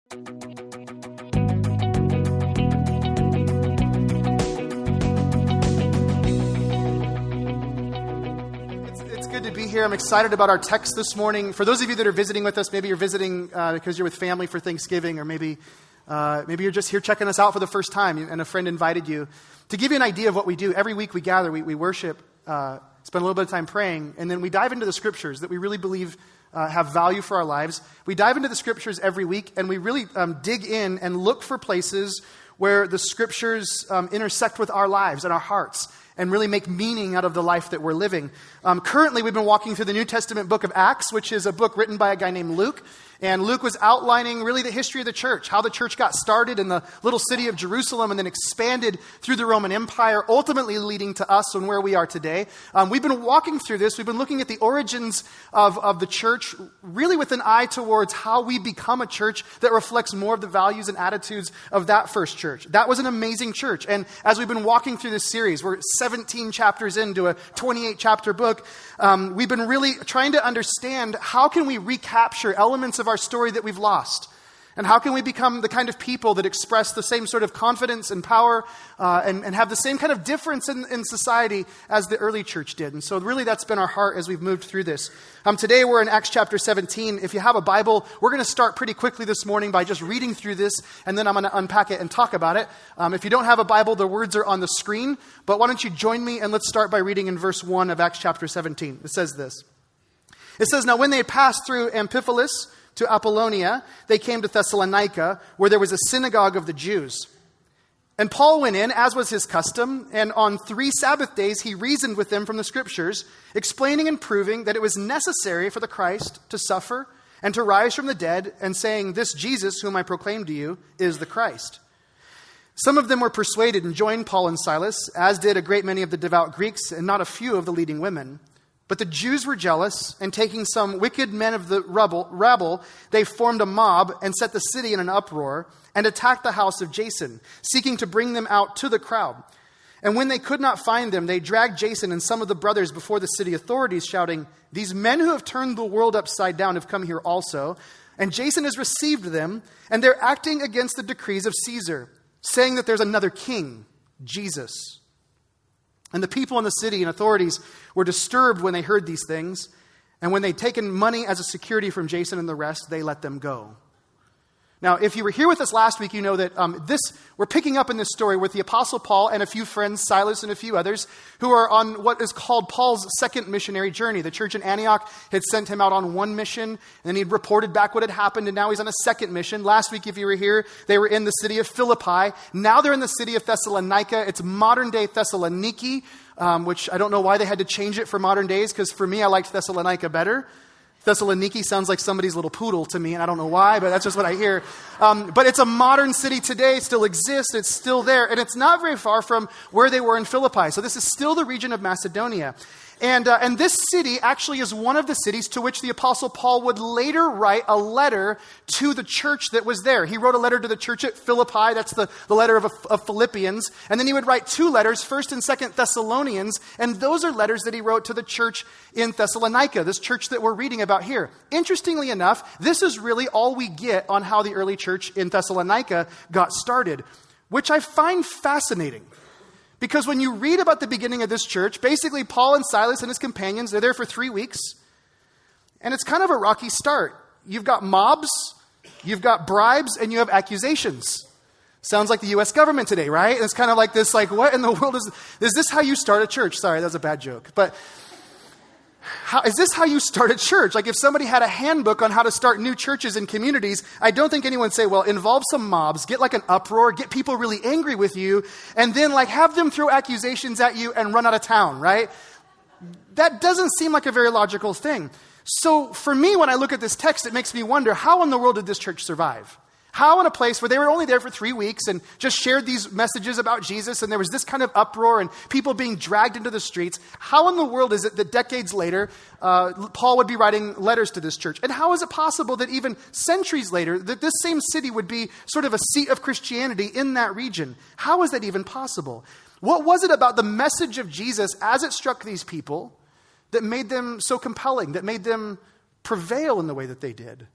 It's good to be here. I'm excited about our text this morning. For those of you that are visiting with us, maybe you're visiting because you're with family for Thanksgiving, or maybe you're just here checking us out for the first time and a friend invited you. To give you an idea of what we do, every week we gather, we worship, spend a little bit of time praying, and then we dive into the scriptures that we really believe have value for our lives. We dive into the scriptures every week, and we really dig in and look for places where the scriptures intersect with our lives and our hearts and really make meaning out of the life that we're living. Currently, we've been walking through the New Testament book of Acts, which is a book written by a guy named Luke. And Luke was outlining really the history of the church, how the church got started in the little city of Jerusalem and then expanded through the Roman Empire, ultimately leading to us and where we are today. We've been walking through this. We've been looking at the origins of the church, really with an eye towards how we become a church that reflects more of the values and attitudes of that first church. That was an amazing church. And as we've been walking through this series, we're 17 chapters into a 28-chapter book. We've been really trying to understand how can we recapture elements of our story that we've lost? And how can we become the kind of people that express the same sort of confidence and power and have the same kind of difference in society as the early church did? And so really that's been our heart as we've moved through this. Today we're in Acts chapter 17. If you have a Bible, we're going to start pretty quickly this morning by just reading through this, and then I'm going to unpack it and talk about it. If you don't have a Bible, the words are on the screen. But why don't you join me, and let's start by reading in verse 1 of Acts chapter 17. It says this. It says, "Now when they passed through Amphipolis to Apollonia, they came to Thessalonica, where there was a synagogue of the Jews. And Paul went in, as was his custom, and on 3 Sabbath days he reasoned with them from the Scriptures, explaining and proving that it was necessary for the Christ to suffer and to rise from the dead, and saying, 'This Jesus, whom I proclaim to you, is the Christ.' Some of them were persuaded and joined Paul and Silas, as did a great many of the devout Greeks and not a few of the leading women. But the Jews were jealous, and taking some wicked men of the rabble, they formed a mob and set the city in an uproar and attacked the house of Jason, seeking to bring them out to the crowd. And when they could not find them, they dragged Jason and some of the brothers before the city authorities, shouting, 'These men who have turned the world upside down have come here also.' And Jason has received them, and they're acting against the decrees of Caesar, saying that there's another king, Jesus." And the people in the city and authorities were disturbed when they heard these things. And when they'd taken money as a security from Jason and the rest, they let them go. Now, if you were here with us last week, you know that we're picking up in this story with the Apostle Paul and a few friends, Silas and a few others, who are on what is called Paul's second missionary journey. The church in Antioch had sent him out on one mission, and then he'd reported back what had happened, and now he's on a second mission. Last week, if you were here, they were in the city of Philippi. Now they're in the city of Thessalonica. It's modern-day Thessaloniki, which I don't know why they had to change it for modern days, because for me, I liked Thessalonica better. Thessaloniki sounds like somebody's little poodle to me, and I don't know why, but that's just what I hear. But it's a modern city today, still exists, it's still there, and it's not very far from where they were in Philippi. So this is still the region of Macedonia. And this city actually is one of the cities to which the Apostle Paul would later write a letter to the church that was there. He wrote a letter to the church at Philippi, that's the letter of Philippians, and then he would write 2 letters, 1st and 2nd Thessalonians, and those are letters that he wrote to the church in Thessalonica, this church that we're reading about here. Interestingly enough, this is really all we get on how the early church in Thessalonica got started, which I find fascinating. Because when you read about the beginning of this church, basically Paul and Silas and his companions, they're there for 3 weeks. And it's kind of a rocky start. You've got mobs, you've got bribes, and you have accusations. Sounds like the U.S. government today, right? It's kind of like this, like, what in the world is this how you start a church? Sorry, that was a bad joke. But is this how you start a church? Like if somebody had a handbook on how to start new churches and communities, I don't think anyone would say, well, involve some mobs, get like an uproar, get people really angry with you, and then like have them throw accusations at you and run out of town, right? That doesn't seem like a very logical thing. So for me, when I look at this text, it makes me wonder, how in the world did this church survive? How in a place where they were only there for 3 weeks and just shared these messages about Jesus, and there was this kind of uproar and people being dragged into the streets, how in the world is it that decades later, Paul would be writing letters to this church? And how is it possible that even centuries later, that this same city would be sort of a seat of Christianity in that region? How is that even possible? What was it about the message of Jesus as it struck these people that made them so compelling, that made them prevail in the way that they did?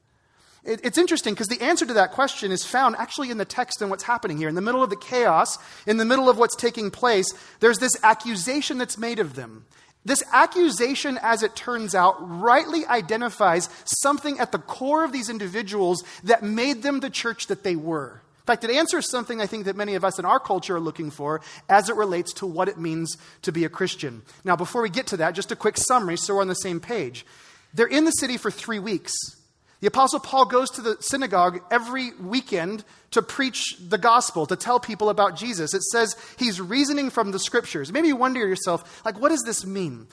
It's interesting because the answer to that question is found actually in the text and what's happening here. In the middle of the chaos, in the middle of what's taking place, there's this accusation that's made of them. This accusation, as it turns out, rightly identifies something at the core of these individuals that made them the church that they were. In fact, it answers something I think that many of us in our culture are looking for as it relates to what it means to be a Christian. Now, before we get to that, just a quick summary so we're on the same page. They're in the city for 3 weeks. The Apostle Paul goes to the synagogue every weekend to preach the gospel, to tell people about Jesus. It says he's reasoning from the scriptures. Maybe you wonder yourself, what does this mean?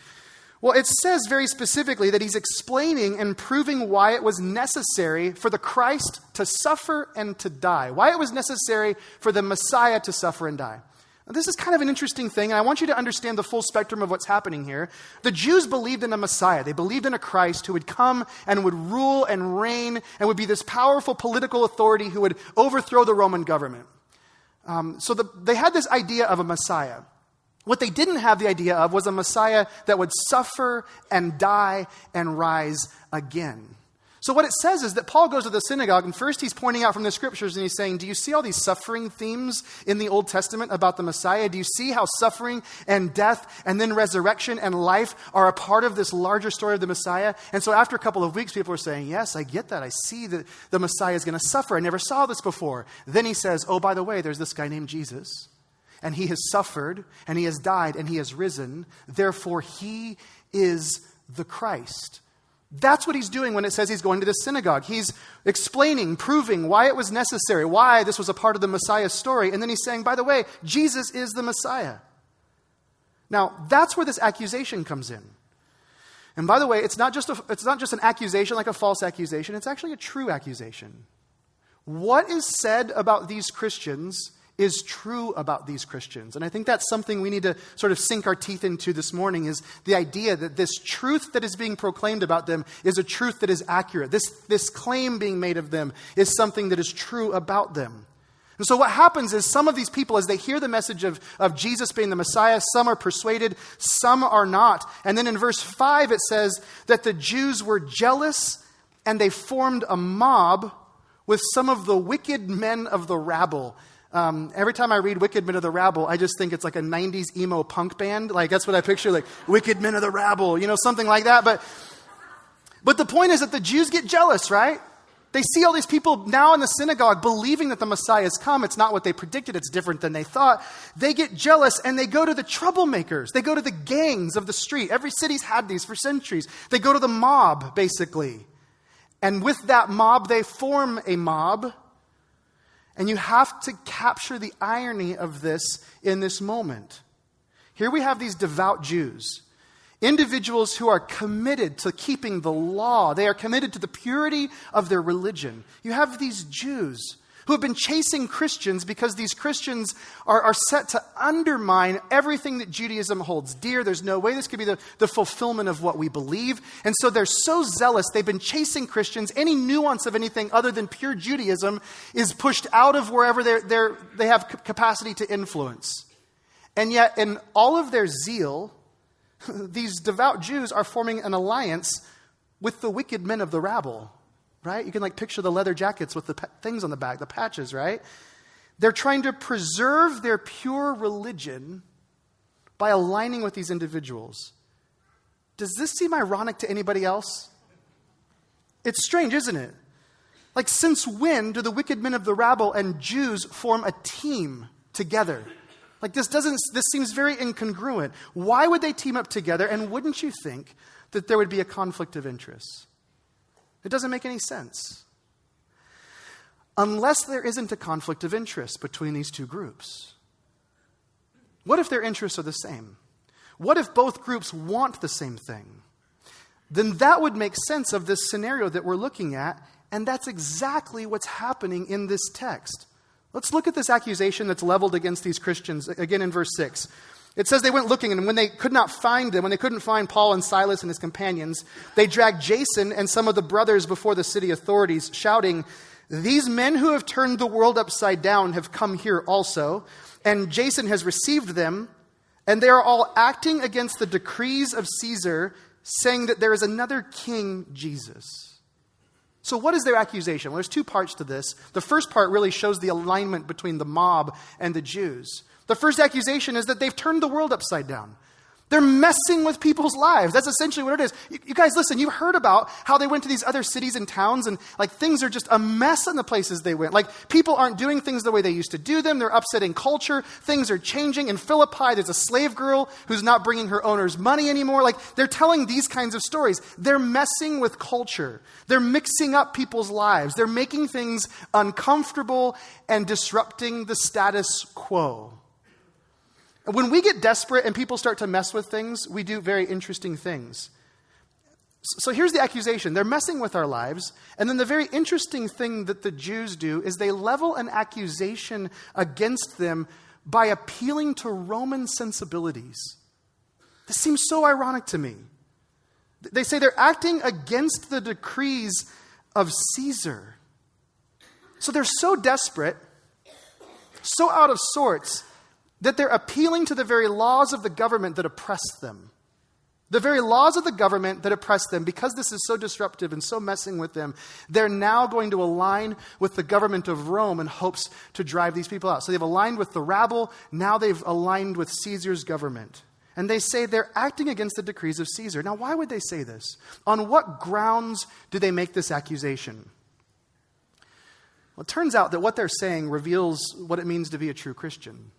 Well, it says very specifically that he's explaining and proving why it was necessary for the Christ to suffer and to die. Why it was necessary for the Messiah to suffer and die. Now, this is kind of an interesting thing, and I want you to understand the full spectrum of what's happening here. The Jews believed in a Messiah. They believed in a Christ who would come and would rule and reign and would be this powerful political authority who would overthrow the Roman government. So they had this idea of a Messiah. What they didn't have the idea of was a Messiah that would suffer and die and rise again. So what it says is that Paul goes to the synagogue, and first he's pointing out from the scriptures, and he's saying, do you see all these suffering themes in the Old Testament about the Messiah? Do you see how suffering and death and then resurrection and life are a part of this larger story of the Messiah? And so after a couple of weeks, people are saying, yes, I get that. I see that the Messiah is going to suffer. I never saw this before. Then he says, oh, by the way, there's this guy named Jesus, and he has suffered, and he has died, and he has risen. Therefore, he is the Christ. That's what he's doing when it says he's going to the synagogue. He's explaining, proving why it was necessary, why this was a part of the Messiah's story. And then he's saying, by the way, Jesus is the Messiah. Now, that's where this accusation comes in. And by the way, it's not just an accusation like a false accusation. It's actually a true accusation. What is said about these Christians is true about these Christians. And I think that's something we need to sort of sink our teeth into this morning, is the idea that this truth that is being proclaimed about them is a truth that is accurate. This claim being made of them is something that is true about them. And so what happens is some of these people, as they hear the message of Jesus being the Messiah, some are persuaded, some are not. And then in verse 5 it says that the Jews were jealous and they formed a mob with some of the wicked men of the rabble. Every time I read Wicked Men of the Rabble, I just think it's like a 90s emo punk band. Like, that's what I picture, like Wicked Men of the Rabble, something like that. But the point is that the Jews get jealous, right? They see all these people now in the synagogue believing that the Messiah has come. It's not what they predicted. It's different than they thought. They get jealous and they go to the troublemakers. They go to the gangs of the street. Every city's had these for centuries. They go to the mob, basically. And with that mob, they form a mob. And you have to capture the irony of this in this moment. Here we have these devout Jews, individuals who are committed to keeping the law. They are committed to the purity of their religion. You have these Jews who have been chasing Christians because these Christians are set to undermine everything that Judaism holds dear. There's no way this could be the fulfillment of what we believe. And so they're so zealous. They've been chasing Christians. Any nuance of anything other than pure Judaism is pushed out of wherever they have capacity to influence. And yet, in all of their zeal, these devout Jews are forming an alliance with the wicked men of the rabble. Right? You can picture the leather jackets with the things on the back, the patches, right? They're trying to preserve their pure religion by aligning with these individuals. Does this seem ironic to anybody else? It's strange, isn't it? Since when do the wicked men of the rabble and Jews form a team together? This seems very incongruent. Why would they team up together? And wouldn't you think that there would be a conflict of interest? It doesn't make any sense. Unless there isn't a conflict of interest between these two groups. What if their interests are the same? What if both groups want the same thing? Then that would make sense of this scenario that we're looking at, and that's exactly what's happening in this text. Let's look at this accusation that's leveled against these Christians, again in verse 6. It says they went looking, and when they could not find them, when they couldn't find Paul and Silas and his companions, they dragged Jason and some of the brothers before the city authorities, shouting, "These men who have turned the world upside down have come here also, and Jason has received them, and they are all acting against the decrees of Caesar, saying that there is another king, Jesus." So what is their accusation? Well, there's two parts to this. The first part really shows the alignment between the mob and the Jews. The first accusation is that they've turned the world upside down. They're messing with people's lives. That's essentially what it is. You guys, listen, you've heard about how they went to these other cities and towns and things are just a mess in the places they went. People aren't doing things the way they used to do them. They're upsetting culture. Things are changing. In Philippi, there's a slave girl who's not bringing her owner's money anymore. They're telling these kinds of stories. They're messing with culture. They're mixing up people's lives. They're making things uncomfortable and disrupting the status quo. When we get desperate and people start to mess with things, we do very interesting things. So here's the accusation. They're messing with our lives. And then the very interesting thing that the Jews do is they level an accusation against them by appealing to Roman sensibilities. This seems so ironic to me. They say they're acting against the decrees of Caesar. So they're so desperate, so out of sorts, that they're appealing to the very laws of the government that oppress them. The very laws of the government that oppress them, because this is so disruptive and so messing with them, they're now going to align with the government of Rome in hopes to drive these people out. So they've aligned with the rabble, now they've aligned with Caesar's government. And they say they're acting against the decrees of Caesar. Now, why would they say this? On what grounds do they make this accusation? Well, it turns out that what they're saying reveals what it means to be a true Christian.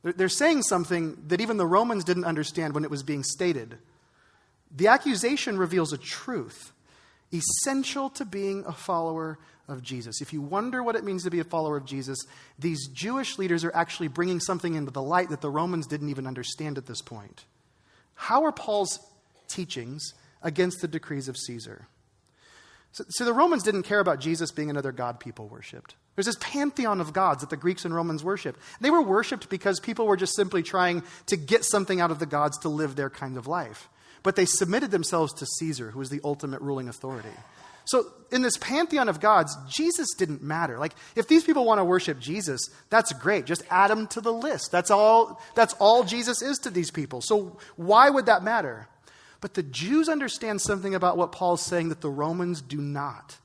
They're saying something that even the Romans didn't understand when it was being stated. The accusation reveals a truth essential to being a follower of Jesus. If you wonder what it means to be a follower of Jesus, these Jewish leaders are actually bringing something into the light that the Romans didn't even understand at this point. How are Paul's teachings against the decrees of Caesar? So the Romans didn't care about Jesus being another god people worshipped. There's this pantheon of gods that the Greeks and Romans worshipped. They were worshipped because people were just simply trying to get something out of the gods to live their kind of life. But they submitted themselves to Caesar, who was the ultimate ruling authority. So in this pantheon of gods, Jesus didn't matter. If these people want to worship Jesus, that's great. Just add him to the list. That's all Jesus is to these people. So why would that matter? But the Jews understand something about what Paul's saying that the Romans do not.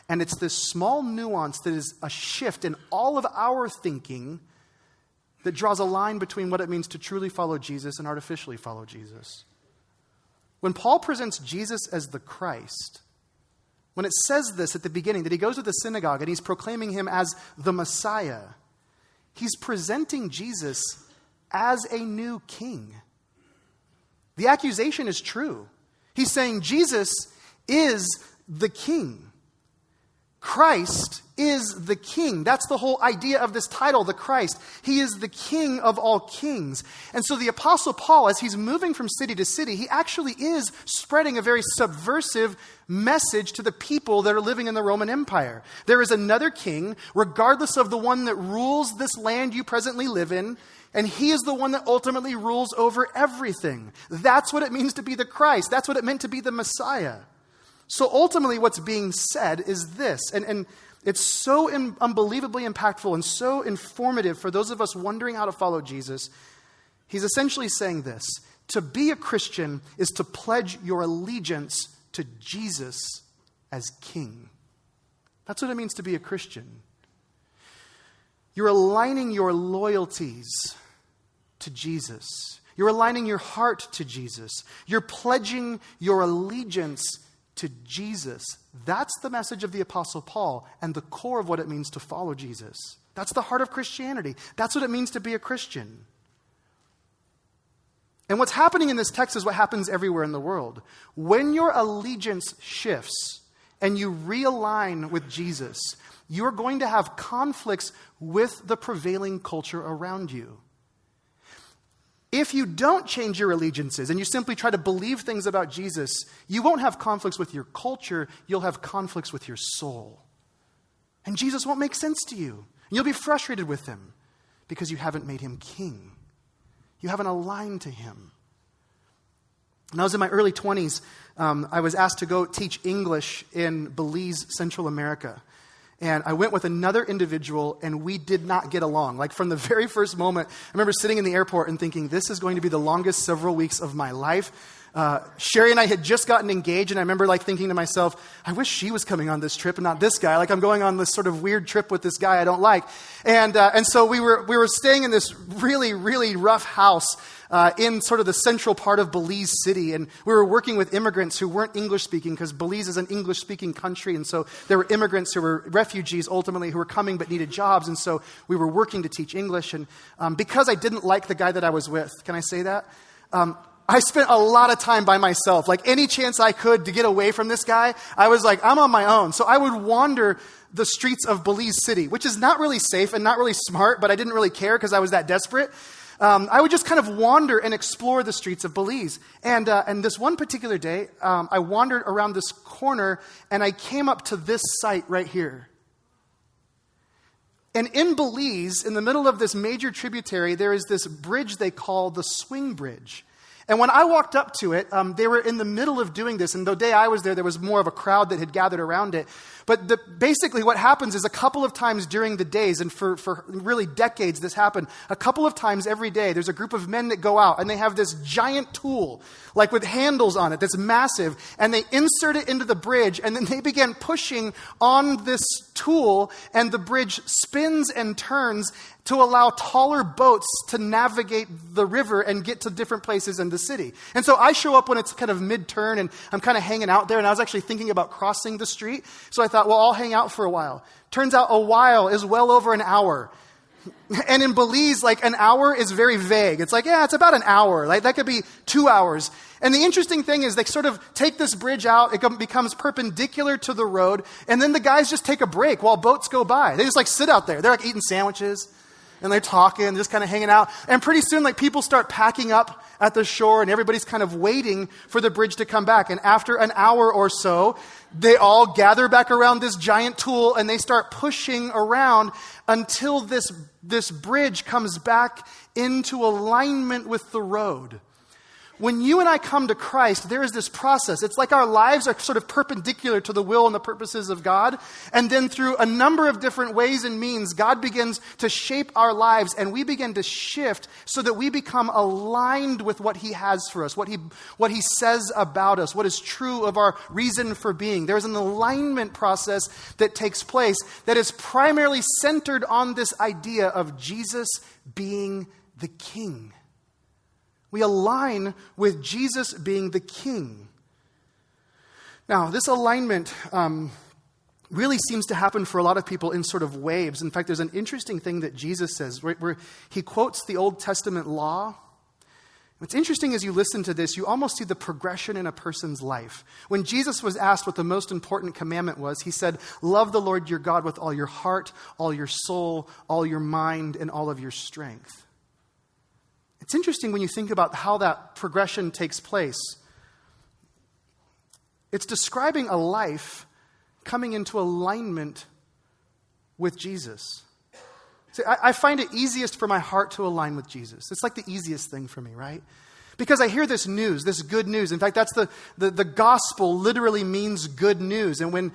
And it's this small nuance that is a shift in all of our thinking that draws a line between what it means to truly follow Jesus and artificially follow Jesus. When Paul presents Jesus as the Christ, when it says this at the beginning, that he goes to the synagogue and he's proclaiming him as the Messiah, he's presenting Jesus as a new king. The accusation is true. He's saying Jesus is the king. Christ is the king. That's the whole idea of this title, the Christ. He is the King of all kings. And so the Apostle Paul, as he's moving from city to city, he actually is spreading a very subversive message to the people that are living in the Roman Empire. There is another king, regardless of the one that rules this land you presently live in, and he is the one that ultimately rules over everything. That's what it means to be the Christ. That's what it meant to be the Messiah. So ultimately what's being said is this, and it's so unbelievably impactful and so informative for those of us wondering how to follow Jesus. He's essentially saying this: to be a Christian is to pledge your allegiance to Jesus as King. That's what it means to be a Christian. You're aligning your loyalties to Jesus. You're aligning your heart to Jesus. You're pledging your allegiance to Jesus. That's the message of the Apostle Paul and the core of what it means to follow Jesus. That's the heart of Christianity. That's what it means to be a Christian. And what's happening in this text is what happens everywhere in the world. When your allegiance shifts and you realign with Jesus, you're going to have conflicts with the prevailing culture around you. If you don't change your allegiances and you simply try to believe things about Jesus, you won't have conflicts with your culture, you'll have conflicts with your soul. And Jesus won't make sense to you. You'll be frustrated with him because you haven't made him king. You haven't aligned to him. When I was in my early 20s, I was asked to go teach English in Belize, Central America. And I went with another individual, and we did not get along. From the very first moment, I remember sitting in the airport and thinking, this is going to be the longest several weeks of my life. Sherry and I had just gotten engaged, and I remember like thinking to myself, I wish she was coming on this trip and not this guy. Like I'm going on this sort of weird trip with this guy I don't like. And so we were staying in this really, really rough house in sort of the central part of Belize City. And we were working with immigrants who weren't English speaking, because Belize is an English speaking country. And so there were immigrants who were refugees ultimately who were coming but needed jobs. And so we were working to teach English. And because I didn't like the guy that I was with, can I say that? I spent a lot of time by myself. Like any chance I could to get away from this guy, I was like, I'm on my own. So I would wander the streets of Belize City, which is not really safe and not really smart, but I didn't really care because I was that desperate. I would just kind of wander and explore the streets of Belize. And this one particular day, I wandered around this corner and I came up to this site right here. And in Belize, in the middle of this major tributary, there is this bridge they call the Swing Bridge. And when I walked up to it, they were in the middle of doing this. And the day I was there was more of a crowd that had gathered around it. But basically what happens is a couple of times during the days, and for really decades this happened, a couple of times every day, there's a group of men that go out and they have this giant tool, like with handles on it, that's massive, and they insert it into the bridge, and then they begin pushing on this tool, and the bridge spins and turns to allow taller boats to navigate the river and get to different places in the city. And so I show up when it's kind of mid-turn, and I'm kind of hanging out there, and I was actually thinking about crossing the street. So I thought, well, I'll hang out for a while. Turns out a while is well over an hour. And in Belize, like an hour is very vague. It's like, yeah, it's about an hour. Like that could be 2 hours. And the interesting thing is they sort of take this bridge out. It becomes perpendicular to the road. And then the guys just take a break while boats go by. They just like sit out there. They're like eating sandwiches. And they're talking, just kind of hanging out. And pretty soon, like people start packing up at the shore, and everybody's kind of waiting for the bridge to come back. And after an hour or so, they all gather back around this giant tool, and they start pushing around until this bridge comes back into alignment with the road. When you and I come to Christ, there is this process. It's like our lives are sort of perpendicular to the will and the purposes of God. And then through a number of different ways and means, God begins to shape our lives, and we begin to shift so that we become aligned with what He has for us, what He says about us, what is true of our reason for being. There's an alignment process that takes place that is primarily centered on this idea of Jesus being the King. We align with Jesus being the King. Now, this alignment really seems to happen for a lot of people in sort of waves. In fact, there's an interesting thing that Jesus says, where He quotes the Old Testament law. What's interesting as you listen to this, you almost see the progression in a person's life. When Jesus was asked what the most important commandment was, He said, love the Lord your God with all your heart, all your soul, all your mind, and all of your strength. It's interesting when you think about how that progression takes place. It's describing a life coming into alignment with Jesus. See, I find it easiest for my heart to align with Jesus. It's like the easiest thing for me, right? Because I hear this news, this good news. In fact, that's the gospel literally means good news. And when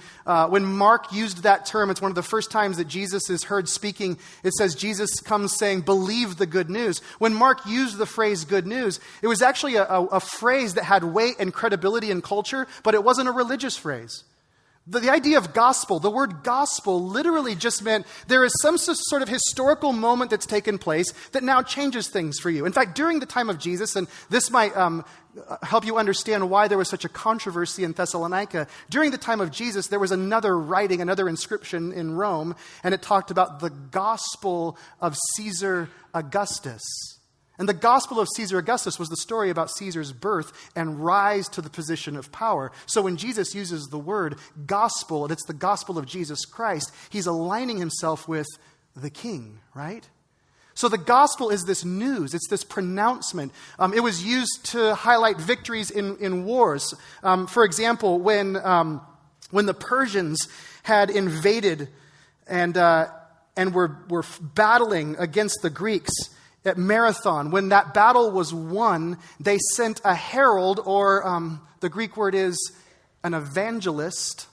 Mark used that term, it's one of the first times that Jesus is heard speaking. It says Jesus comes saying, believe the good news. When Mark used the phrase good news, it was actually a phrase that had weight and credibility in culture, but it wasn't a religious phrase. The idea of gospel, the word gospel literally just meant there is some sort of historical moment that's taken place that now changes things for you. In fact, during the time of Jesus, and this might help you understand why there was such a controversy in Thessalonica, during the time of Jesus, there was another writing, another inscription in Rome, and it talked about the gospel of Caesar Augustus. And the gospel of Caesar Augustus was the story about Caesar's birth and rise to the position of power. So when Jesus uses the word gospel, and it's the gospel of Jesus Christ, He's aligning Himself with the King, right? So the gospel is this news. It's this pronouncement. It was used to highlight victories in wars. For example, when the Persians had invaded and were battling against the Greeks, at Marathon, when that battle was won, they sent a herald, or the Greek word is an evangelist,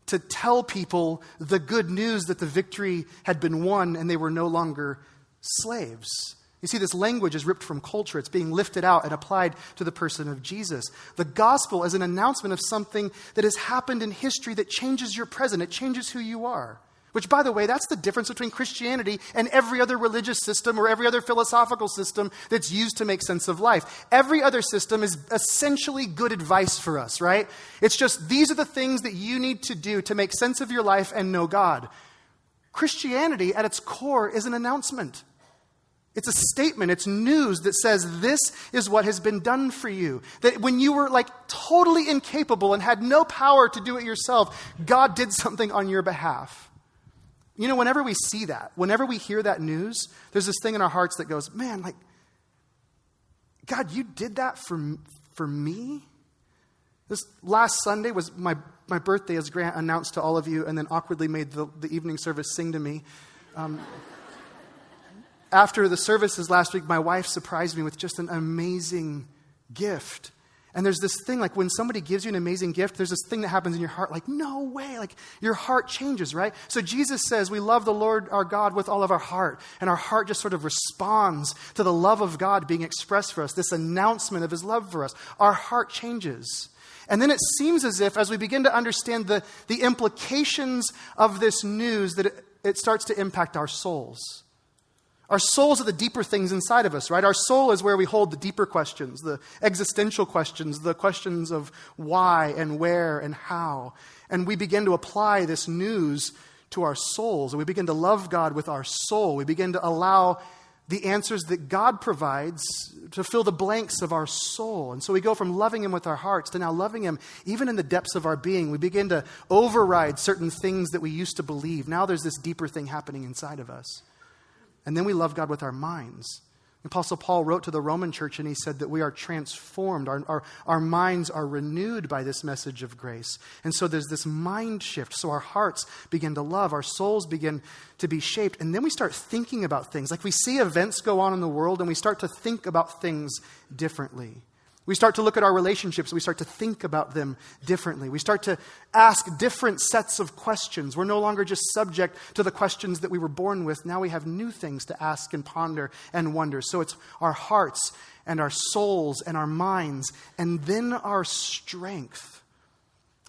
to tell people the good news that the victory had been won and they were no longer slaves. You see, this language is ripped from culture. It's being lifted out and applied to the person of Jesus. The gospel is an announcement of something that has happened in history that changes your present. It changes who you are. Which, by the way, that's the difference between Christianity and every other religious system or every other philosophical system that's used to make sense of life. Every other system is essentially good advice for us, right? It's just, these are the things that you need to do to make sense of your life and know God. Christianity, at its core, is an announcement. It's a statement, it's news that says this is what has been done for you. That when you were totally incapable and had no power to do it yourself, God did something on your behalf. You know, whenever we see that, whenever we hear that news, there's this thing in our hearts that goes, man, God, you did that for me? This last Sunday was my birthday, as Grant announced to all of you, and then awkwardly made the evening service sing to me. After the services last week, my wife surprised me with just an amazing gift. And there's this thing, when somebody gives you an amazing gift, there's this thing that happens in your heart, no way, your heart changes, right? So Jesus says we love the Lord our God with all of our heart. And our heart just sort of responds to the love of God being expressed for us, this announcement of his love for us. Our heart changes. And then it seems as if, as we begin to understand the implications of this news, that it starts to impact our souls. Our souls are the deeper things inside of us, right? Our soul is where we hold the deeper questions, the existential questions, the questions of why and where and how. And we begin to apply this news to our souls. And we begin to love God with our soul. We begin to allow the answers that God provides to fill the blanks of our soul. And so we go from loving him with our hearts to now loving him even in the depths of our being. We begin to override certain things that we used to believe. Now there's this deeper thing happening inside of us. And then we love God with our minds. Apostle Paul wrote to the Roman church and he said that we are transformed. Our minds are renewed by this message of grace. And so there's this mind shift. So our hearts begin to love. Our souls begin to be shaped. And then we start thinking about things. We see events go on in the world and we start to think about things differently. We start to look at our relationships. We start to think about them differently. We start to ask different sets of questions. We're no longer just subject to the questions that we were born with. Now we have new things to ask and ponder and wonder. So it's our hearts and our souls and our minds and then our strength.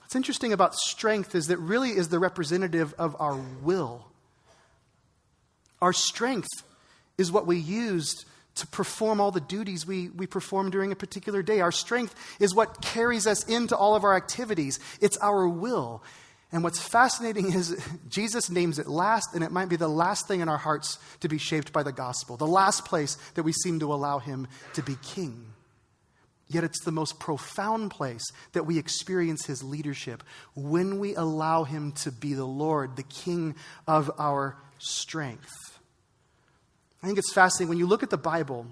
What's interesting about strength is that really is the representative of our will. Our strength is what we used to perform all the duties we perform during a particular day. Our strength is what carries us into all of our activities. It's our will. And what's fascinating is Jesus names it last, and it might be the last thing in our hearts to be shaped by the gospel, the last place that we seem to allow him to be king. Yet it's the most profound place that we experience his leadership when we allow him to be the Lord, the king of our strength. I think it's fascinating. When you look at the Bible,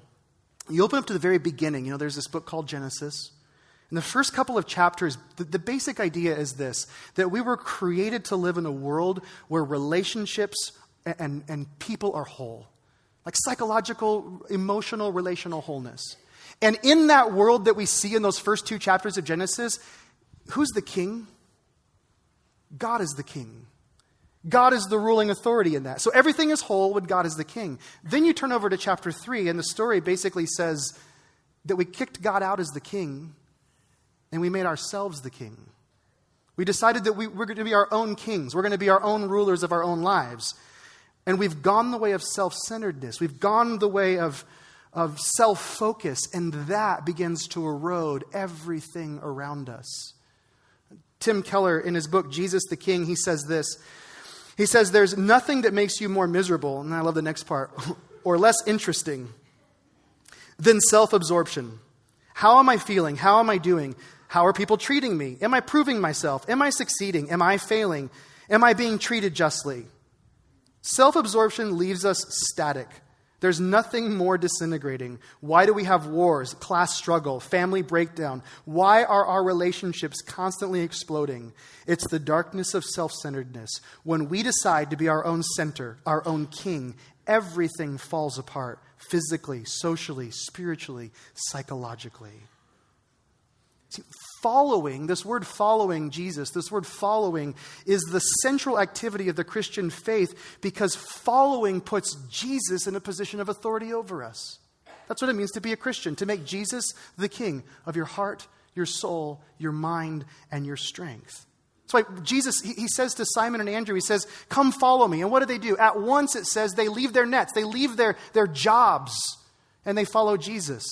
you open up to the very beginning. There's this book called Genesis. In the first couple of chapters, the basic idea is this, that we were created to live in a world where relationships and people are whole. Psychological, emotional, relational wholeness. And in that world that we see in those first two chapters of Genesis, who's the king? God is the king. God is the ruling authority in that. So everything is whole when God is the king. Then you turn over to chapter 3, and the story basically says that we kicked God out as the king, and we made ourselves the king. We decided that we're going to be our own kings. We're going to be our own rulers of our own lives. And we've gone the way of self-centeredness. We've gone the way of self-focus, and that begins to erode everything around us. Tim Keller, in his book, Jesus the King, he says this. He says, there's nothing that makes you more miserable, and I love the next part, or less interesting than self-absorption. How am I feeling? How am I doing? How are people treating me? Am I proving myself? Am I succeeding? Am I failing? Am I being treated justly? Self-absorption leaves us static. There's nothing more disintegrating. Why do we have wars, class struggle, family breakdown? Why are our relationships constantly exploding? It's the darkness of self-centeredness. When we decide to be our own center, our own king, everything falls apart physically, socially, spiritually, psychologically. See, following, this word following Jesus, this word following is the central activity of the Christian faith because following puts Jesus in a position of authority over us. That's what it means to be a Christian, to make Jesus the king of your heart, your soul, your mind, and your strength. That's why Jesus, he says to Simon and Andrew, he says, come follow me. And what do? At once it says they leave their nets, they leave their jobs, and they follow Jesus.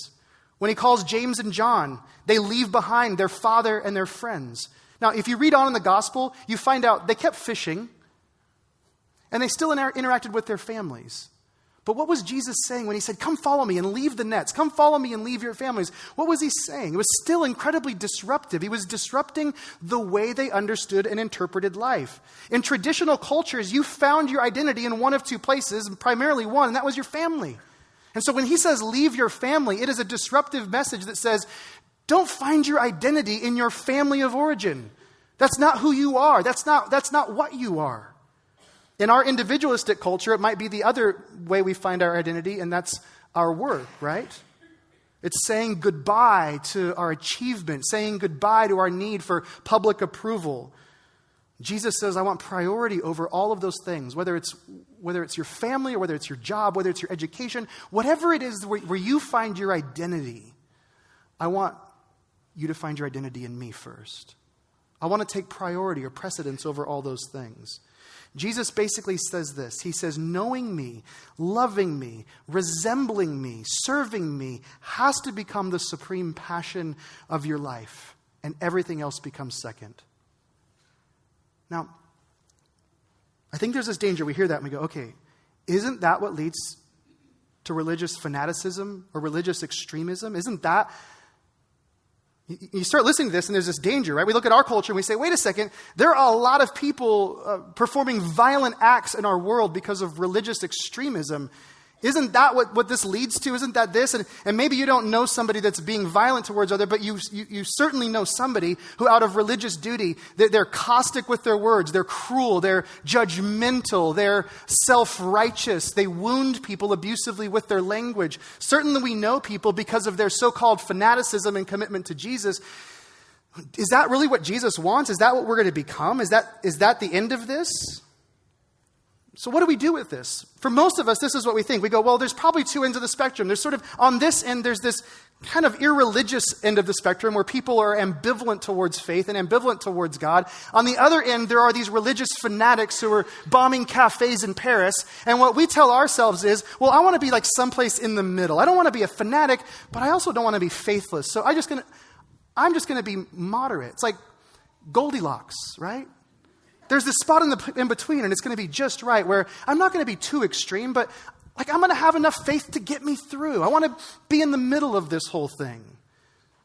When he calls James and John, they leave behind their father and their friends. Now, if you read on in the gospel, you find out they kept fishing, and they still interacted with their families. But what was Jesus saying when he said, come follow me and leave the nets? Come follow me and leave your families. What was he saying? It was still incredibly disruptive. He was disrupting the way they understood and interpreted life. In traditional cultures, you found your identity in one of two places, primarily one, and that was your family. And so when he says leave your family, it is a disruptive message that says, don't find your identity in your family of origin. That's not who you are. That's not what you are. In our individualistic culture, it might be the other way we find our identity, and that's our work, right? It's saying goodbye to our achievement, saying goodbye to our need for public approval. Jesus says, I want priority over all of those things, whether it's your family or whether it's your job, whether it's your education, whatever it is where you find your identity, I want you to find your identity in me first. I want to take priority or precedence over all those things. Jesus basically says this. He says, knowing me, loving me, resembling me, serving me has to become the supreme passion of your life, and everything else becomes second. Now, I think there's this danger. We hear that and we go, okay, isn't that what leads to religious fanaticism or religious extremism? Isn't that... You start listening to this and there's this danger, right? We look at our culture and we say, wait a second, there are a lot of people performing violent acts in our world because of religious extremism. Isn't that what this leads to? Isn't that this? And maybe you don't know somebody that's being violent towards other, but you certainly know somebody who out of religious duty, they're caustic with their words, they're cruel, they're judgmental, they're self-righteous, they wound people abusively with their language. Certainly we know people because of their so-called fanaticism and commitment to Jesus. Is that really what Jesus wants? Is that what we're going to become? Is that the end of this? So what do we do with this? For most of us, this is what we think. We go, well, there's probably two ends of the spectrum. There's sort of, on this end, there's this kind of irreligious end of the spectrum where people are ambivalent towards faith and ambivalent towards God. On the other end, there are these religious fanatics who are bombing cafes in Paris. And what we tell ourselves is, well, I want to be like someplace in the middle. I don't want to be a fanatic, but I also don't want to be faithless. So I'm just going to be moderate. It's like Goldilocks, right? There's this spot in between, and it's going to be just right, where I'm not going to be too extreme, but like I'm going to have enough faith to get me through. I want to be in the middle of this whole thing.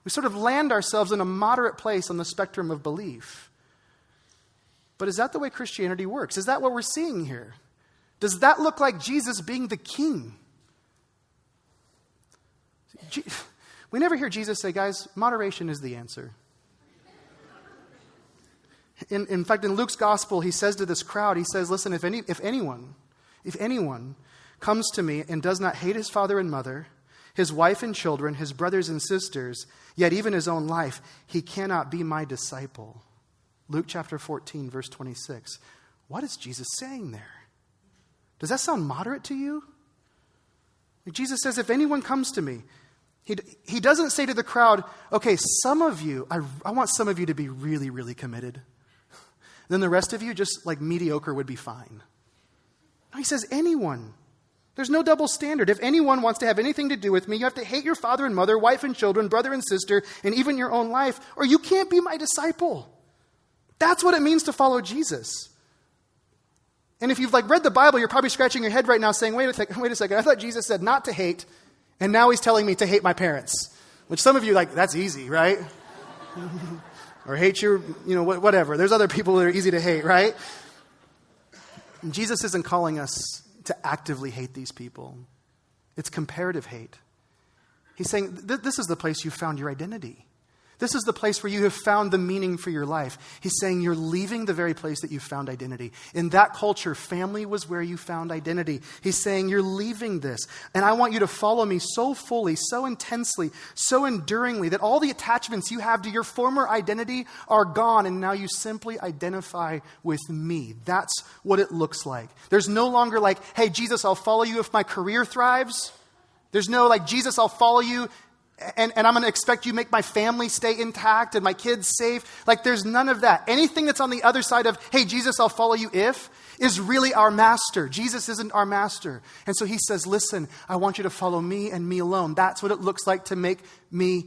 We sort of land ourselves in a moderate place on the spectrum of belief. But is that the way Christianity works? Is that what we're seeing here? Does that look like Jesus being the king? We never hear Jesus say, guys, moderation is the answer. In fact, in Luke's gospel, he says to this crowd, he says, listen, if anyone comes to me and does not hate his father and mother, his wife and children, his brothers and sisters, yet even his own life, he cannot be my disciple. Luke chapter 14, verse 26. What is Jesus saying there? Does that sound moderate to you? Jesus says, if anyone comes to me, he doesn't say to the crowd, okay, some of you, I want some of you to be really, really committed. Then the rest of you, just like mediocre, would be fine. No, he says anyone. There's no double standard. If anyone wants to have anything to do with me, you have to hate your father and mother, wife and children, brother and sister, and even your own life, or you can't be my disciple. That's what it means to follow Jesus. And if you've read the Bible, you're probably scratching your head right now saying, wait a second, I thought Jesus said not to hate, and now he's telling me to hate my parents. Which some of you that's easy, right? Or hate your, whatever. There's other people that are easy to hate, right? And Jesus isn't calling us to actively hate these people. It's comparative hate. He's saying, this is the place you found your identity. This is the place where you have found the meaning for your life. He's saying you're leaving the very place that you found identity. In that culture, family was where you found identity. He's saying you're leaving this. And I want you to follow me so fully, so intensely, so enduringly that all the attachments you have to your former identity are gone. And now you simply identify with me. That's what it looks like. There's no longer like, hey, Jesus, I'll follow you if my career thrives. There's no like, Jesus, I'll follow you and I'm going to expect you make my family stay intact and my kids safe. Like there's none of that. Anything that's on the other side of, hey, Jesus, I'll follow you if, is really our master. Jesus isn't our master. And so he says, listen, I want you to follow me and me alone. That's what it looks like to make me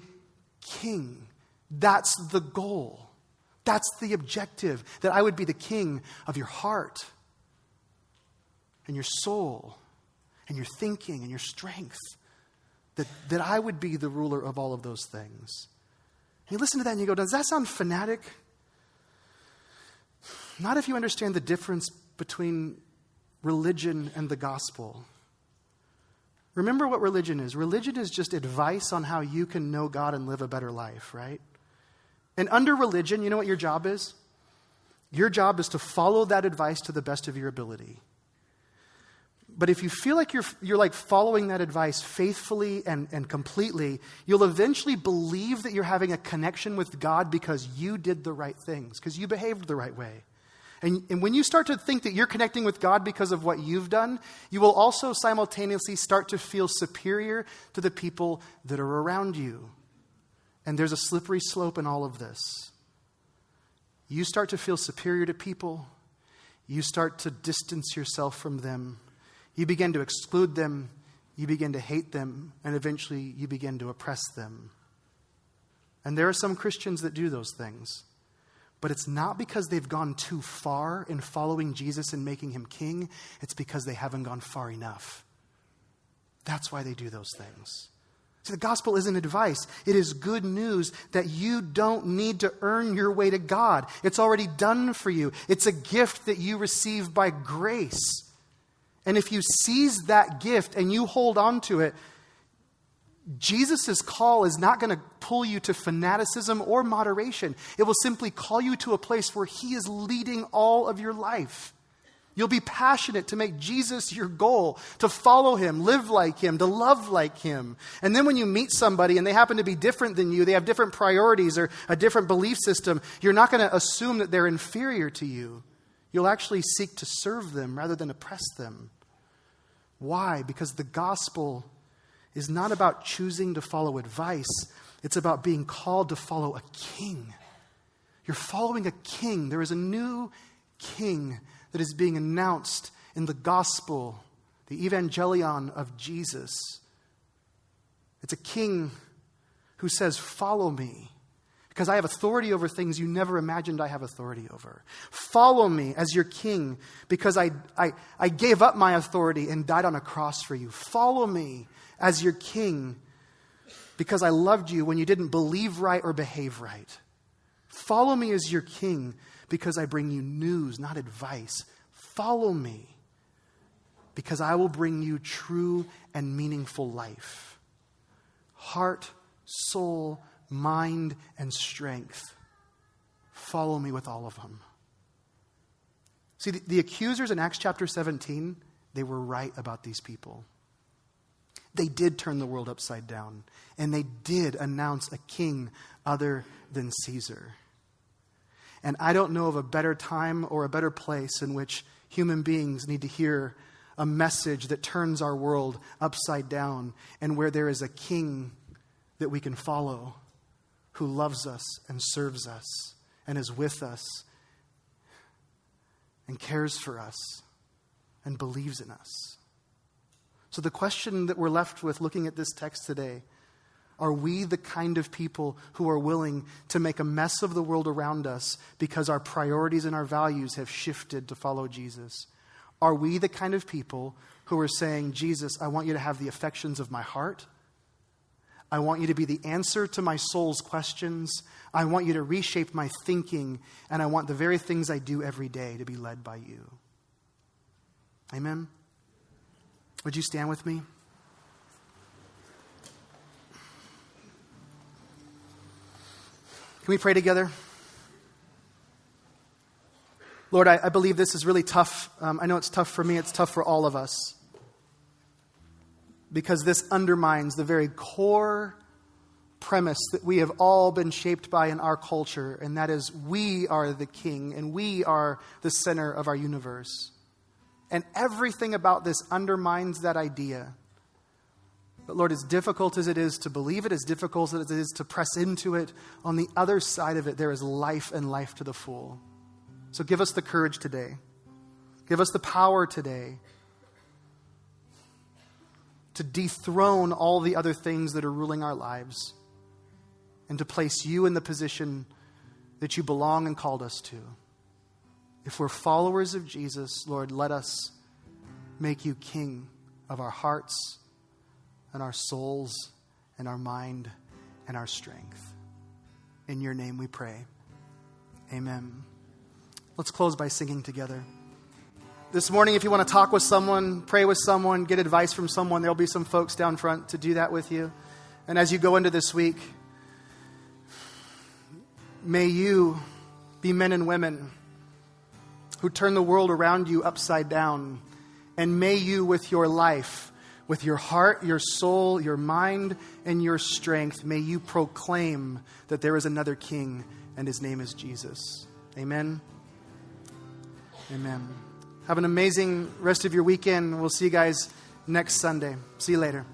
king. That's the goal. That's the objective, that I would be the king of your heart and your soul and your thinking and your strength. That I would be the ruler of all of those things. And you listen to that and you go, does that sound fanatic? Not if you understand the difference between religion and the gospel. Remember what religion is. Religion is just advice on how you can know God and live a better life, right? And under religion, you know what your job is? Your job is to follow that advice to the best of your ability. But if you feel like you're like following that advice faithfully and completely, you'll eventually believe that you're having a connection with God because you did the right things, because you behaved the right way. And when you start to think that you're connecting with God because of what you've done, you will also simultaneously start to feel superior to the people that are around you. And there's a slippery slope in all of this. You start to feel superior to people. You start to distance yourself from them. You begin to exclude them, you begin to hate them, and eventually you begin to oppress them. And there are some Christians that do those things. But it's not because they've gone too far in following Jesus and making him king. It's because they haven't gone far enough. That's why they do those things. See, the gospel isn't advice. It is good news that you don't need to earn your way to God. It's already done for you. It's a gift that you receive by grace. And if you seize that gift and you hold on to it, Jesus' call is not going to pull you to fanaticism or moderation. It will simply call you to a place where he is leading all of your life. You'll be passionate to make Jesus your goal, to follow him, live like him, to love like him. And then when you meet somebody and they happen to be different than you, they have different priorities or a different belief system, you're not going to assume that they're inferior to you. You'll actually seek to serve them rather than oppress them. Why? Because the gospel is not about choosing to follow advice. It's about being called to follow a king. You're following a king. There is a new king that is being announced in the gospel, the evangelion of Jesus. It's a king who says, follow me, because I have authority over things you never imagined I have authority over. Follow me as your king, because I gave up my authority and died on a cross for you. Follow me as your king, because I loved you when you didn't believe right or behave right. Follow me as your king, because I bring you news, not advice. Follow me, because I will bring you true and meaningful life. Heart, soul, mind, and strength. Follow me with all of them. See, the accusers in Acts chapter 17, they were right about these people. They did turn the world upside down, and they did announce a king other than Caesar. And I don't know of a better time or a better place in which human beings need to hear a message that turns our world upside down, and where there is a king that we can follow who loves us and serves us and is with us and cares for us and believes in us. So the question that we're left with looking at this text today, are we the kind of people who are willing to make a mess of the world around us because our priorities and our values have shifted to follow Jesus? Are we the kind of people who are saying, Jesus, I want you to have the affections of my heart. I want you to be the answer to my soul's questions. I want you to reshape my thinking. And I want the very things I do every day to be led by you. Amen? Would you stand with me? Can we pray together? Lord, I believe this is really tough. I know it's tough for me. It's tough for all of us. Because this undermines the very core premise that we have all been shaped by in our culture, and that is we are the king and we are the center of our universe. And everything about this undermines that idea. But Lord, as difficult as it is to believe it, as difficult as it is to press into it, on the other side of it, there is life and life to the full. So give us the courage today. Give us the power today to dethrone all the other things that are ruling our lives and to place you in the position that you belong and called us to. If we're followers of Jesus, Lord, let us make you king of our hearts and our souls and our mind and our strength. In your name we pray. Amen. Let's close by singing together. This morning, if you want to talk with someone, pray with someone, get advice from someone, there'll be some folks down front to do that with you. And as you go into this week, may you be men and women who turn the world around you upside down. And may you, with your life, with your heart, your soul, your mind, and your strength, may you proclaim that there is another king and his name is Jesus. Amen. Amen. Have an amazing rest of your weekend. We'll see you guys next Sunday. See you later.